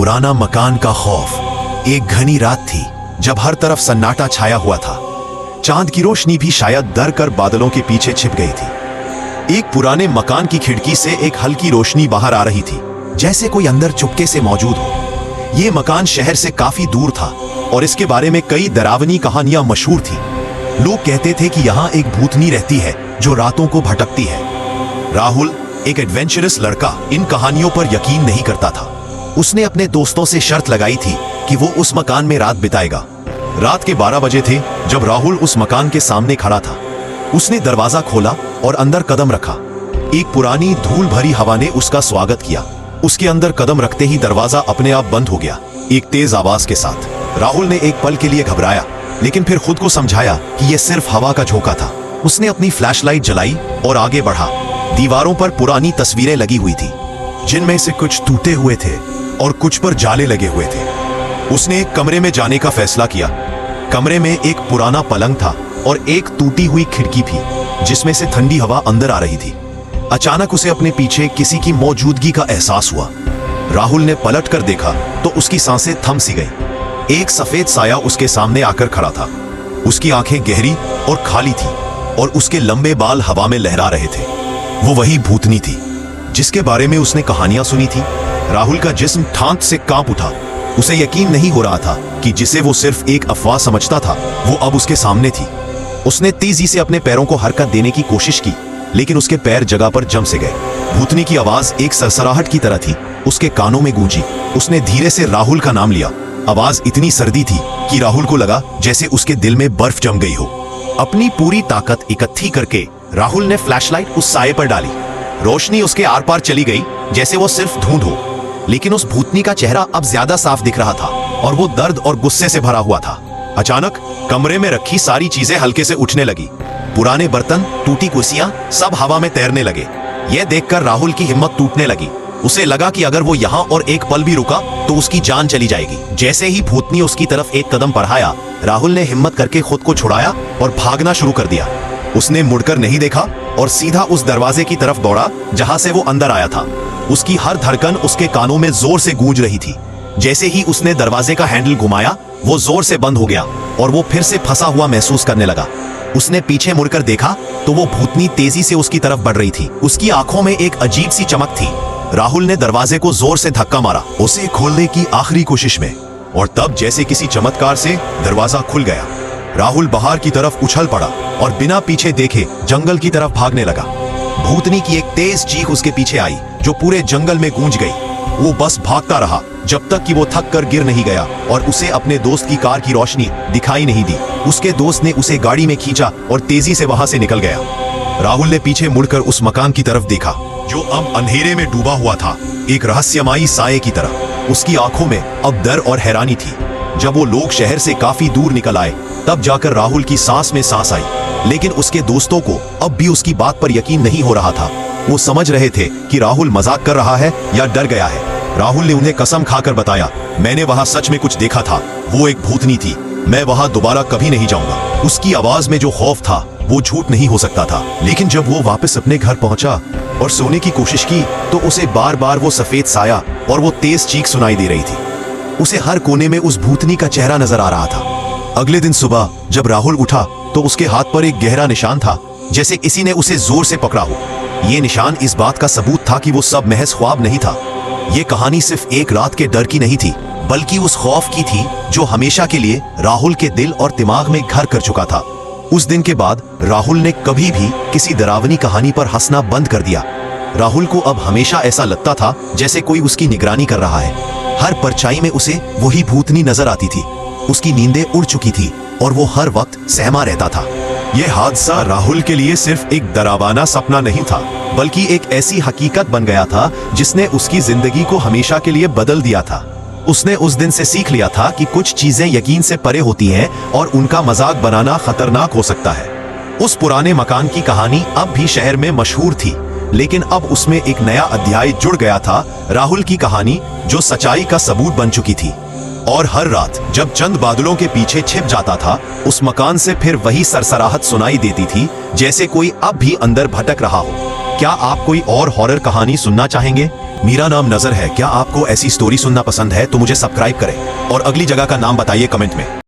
पुराना मकान का खौफ। एक घनी रात थी जब हर तरफ सन्नाटा छाया हुआ था। चांद की रोशनी भी शायद डर कर बादलों के पीछे छिप गई थी। एक पुराने मकान की खिड़की से एक हल्की रोशनी बाहर आ रही थी, जैसे कोई अंदर चुपके से मौजूद हो। यह मकान शहर से काफी दूर था और इसके बारे में कई डरावनी कहानियां मशहूर थी। लोग कहते थे कि यहाँ एक भूतनी रहती है जो रातों को भटकती है। राहुल, एक एडवेंचरस लड़का, इन कहानियों पर यकीन नहीं करता था। उसने अपने दोस्तों से शर्त लगाई थी कि वो उस मकान में रात बिताएगा। रात के 12 बजे थे जब राहुल उस मकान के सामने खड़ा था। उसने दरवाजा खोला और अंदर कदम रखा। एक पुरानी धूल भरी हवा ने उसका स्वागत किया। उसके अंदर कदम रखते ही दरवाजा अपने आप बंद हो गया, एक तेज आवाज के साथ। राहुल ने एक पल के लिए घबराया, लेकिन फिर खुद को समझाया कि यह सिर्फ हवा का झोंका था। उसने अपनी फ्लैशलाइट जलाई और आगे बढ़ा। दीवारों पर पुरानी तस्वीरें लगी हुई थी, जिनमें से कुछ टूटे हुए थे और कुछ पर जाले लगे हुए थे। उसने एक कमरे में जाने का फैसला किया। कमरे में एक पुराना पलंग था और एक टूटी हुई खिड़की थी, जिसमें से ठंडी हवा अंदर आ रही थी। अचानक उसे अपने पीछे किसी की मौजूदगी का एहसास हुआ। राहुल ने पलट कर देखा तो उसकी सांसें थम सी गई। एक सफेद साया उसके सामने आकर खड़ा था। उसकी आंखें गहरी और खाली थी और उसके लंबे बाल हवा में लहरा रहे थे। वो वही भूतनी थी जिसके बारे में उसने कहानियां सुनी थी। राहुल का जिस्म ठांठ से कांप उठा। उसे यकीन नहीं हो रहा था कि जिसे वो सिर्फ एक अफवाह समझता था, वो अब उसके सामने थी। उसने तेजी से अपने पैरों को हरकत देने की कोशिश की, लेकिन उसके पैर जगह पर जम से गए। भूतनी की आवाज एक सरसराहट की तरह थी, उसके कानों में गूंजी। उसने धीरे से राहुल का नाम लिया। आवाज इतनी सर्दी थी कि राहुल को लगा जैसे उसके दिल में बर्फ जम गई हो। अपनी पूरी ताकत इकट्ठी करके राहुल ने फ्लैशलाइट उस साये पर डाली। रोशनी उसके आर पार चली गई, जैसे वो सिर्फ धुंध हो। लेकिन उस भूतनी का चेहरा अब ज्यादा साफ दिख रहा था और वो दर्द और गुस्से से भरा हुआ था। अचानक कमरे में रखी सारी चीजें हल्के से उठने लगी। पुराने बर्तन, टूटी कुर्सियां, सब हवा में तैरने लगे। यह देखकर राहुल की हिम्मत टूटने लगी। उसे लगा कि अगर वो यहाँ और एक पल भी रुका तो उसकी जान चली जाएगी। जैसे ही भूतनी उसकी तरफ एक कदम बढ़ाया, राहुल ने हिम्मत करके खुद को छुड़ाया और भागना शुरू कर दिया। उसने मुड़कर नहीं देखा और सीधा उस दरवाजे की तरफ दौड़ा जहां से वो अंदर आया था। उसकी हर धड़कन उसके कानों में जोर से गूंज रही थी। जैसे ही उसने दरवाजे का हैंडल घुमाया, वो जोर से बंद हो गया और वो फिर से फंसा हुआ महसूस करने लगा। उसने पीछे मुड़कर देखा तो वो भूतनी तेजी से उसकी तरफ बढ़ रही थी। उसकी आंखों में एक अजीब सी चमक थी। राहुल ने दरवाजे को जोर से धक्का मारा, उसे खोलने की आखिरी कोशिश में, और तब जैसे किसी चमत्कार से दरवाजा खुल गया। राहुल बाहर की तरफ उछल पड़ा और बिना पीछे देखे जंगल की तरफ भागने लगा। भूतनी की एक तेज चीख उसके पीछे आई, जो पूरे जंगल में गूंज गई। वो बस भागता रहा जब तक कि वो थक कर गिर नहीं गया और उसे अपने दोस्त की कार की रोशनी दिखाई नहीं दी। उसके दोस्त ने उसे गाड़ी में खींचा और तेजी से वहां से निकल गया। राहुल ने पीछे मुड़कर उस मकान की तरफ देखा, जो अब अंधेरे में डूबा हुआ था, एक रहस्यमयी साये की तरह। उसकी आंखों में अब डर और हैरानी थी। जब वो लोग शहर से काफी दूर निकल आए, तब जाकर राहुल की सांस में सांस आई। लेकिन उसके दोस्तों को अब भी उसकी बात पर यकीन नहीं हो रहा था। वो समझ रहे थे कि राहुल मजाक कर रहा है या डर गया है। राहुल ने उन्हें कसम खाकर बताया, मैंने वहां सच में कुछ देखा था। वो एक भूतनी थी। मैं वहां दोबारा कभी नहीं जाऊंगा। उसकी आवाज में जो खौफ था वो झूठ नहीं हो सकता था। लेकिन जब वो वापस अपने घर पहुंचा और सोने की कोशिश की, तो उसे बार बार वो सफेद साया और वो तेज चीख सुनाई दे रही थी। उसे हर कोने में उस भूतनी का चेहरा नजर आ रहा था। अगले दिन सुबह जब राहुल उठा तो उसके हाथ पर एक गहरा निशान था, जैसे किसी ने उसे जोर से पकड़ा हो। ये निशान इस बात का सबूत था कि वो सब महज ख्वाब नहीं था। ये कहानी सिर्फ एक रात के डर की नहीं थी, बल्कि उस खौफ की थी जो हमेशा के लिए राहुल के दिल और दिमाग में घर कर चुका था। उस दिन के बाद राहुल ने कभी भी किसी डरावनी कहानी पर हंसना बंद कर दिया। राहुल को अब हमेशा ऐसा लगता था जैसे कोई उसकी निगरानी कर रहा है। हर परछाई में उसे वही भूतनी नजर आती थी। उसकी नींदें उड़ चुकी थी और वो हर वक्त सहमा रहता था। यह हादसा राहुल के लिए सिर्फ एक डरावना सपना नहीं था, बल्कि एक ऐसी हकीकत बन गया था जिसने उसकी जिंदगी को हमेशा के लिए बदल दिया था। उसने उस दिन से सीख लिया था कि कुछ चीजें यकीन से परे होती हैं और उनका मजाक बनाना खतरनाक हो सकता है। उस पुराने मकान की कहानी अब भी शहर में मशहूर थी, लेकिन अब उसमें एक नया अध्याय जुड़ गया था, राहुल की कहानी, जो सच्चाई का सबूत बन चुकी थी। और हर रात जब चंद बादलों के पीछे छिप जाता था, उस मकान से फिर वही सरसराहट सुनाई देती थी, जैसे कोई अब भी अंदर भटक रहा हो। क्या आप कोई और हॉरर कहानी सुनना चाहेंगे? मेरा नाम नजर है। क्या आपको ऐसी स्टोरी सुनना पसंद है तो मुझे सब्सक्राइब करें और अगली जगह का नाम बताइए कमेंट में।